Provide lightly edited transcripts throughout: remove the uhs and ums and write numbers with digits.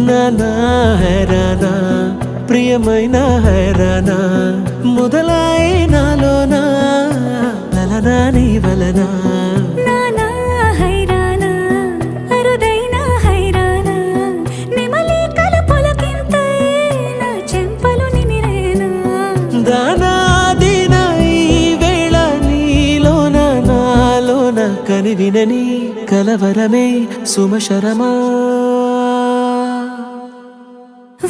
నానా హైరానా ప్రియమైన హైరానా మొదలాయి నాలోనా లలనా నీ వలనా నానా హైరానా అరుదైన హైరానా నెమలి కలుపులకింతై నా చెంపలు నిమిరేనా దానా దీనా ఈ వేళ నీలోన నాలోన కనివినని కలవరమే సుమశరమా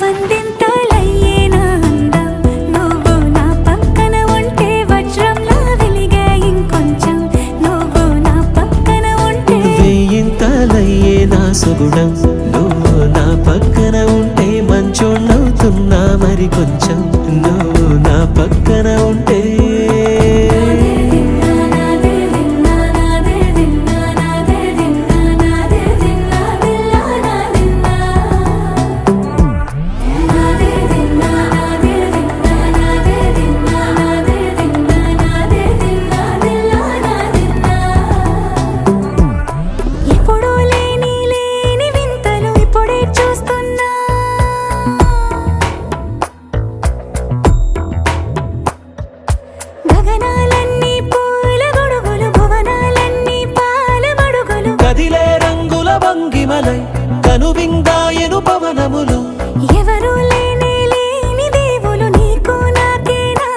వందింతలయ్యేనా అందం నువ్వు నా పక్కన ఉంటే వజ్రంలా వెలిగే ఇంకొంచెం నువ్వు నా పక్కన ఉంటే వేయింతలయ్యే నా సుగుణం నువ్వు నా పక్కన ఉంటే మంచోళ్ళవుతున్నా మరి కొంచెం నువ్వు నా పక్కన ఉంటే కదిలే రంగుల భంగిమలై కనువిందాయను పవనములు ఎవరు లేని దేవులు నీకు నాకేనా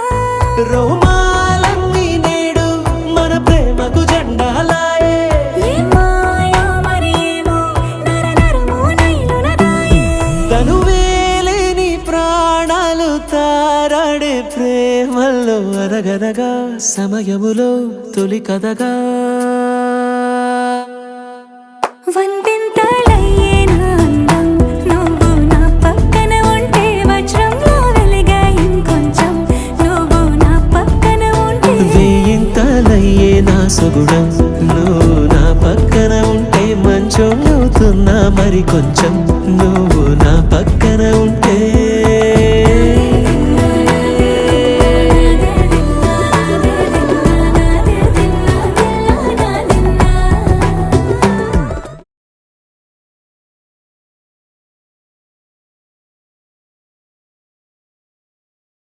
రోమాలన్నీ నేడు మన ప్రేమకు జెండాలాయే మాయా మరేమో నరనరము నైలునదాయే తనువేలేని ప్రాణాలు తారాడే ప్రేమల్లో అరగనగా సమయములో తొలి కథగా వందింతలయ్యేనా అందం నువ్వు నా పక్కన ఉంటే వజ్రంలా వెలిగే ఇంకొంచెం నువ్వు నా పక్కన ఉంటే వేయింతలయ్యే నా సుగుణం నువ్వు నా పక్కన ఉంటే మంచోళ్ళవుతున్నా మరి కొంచెం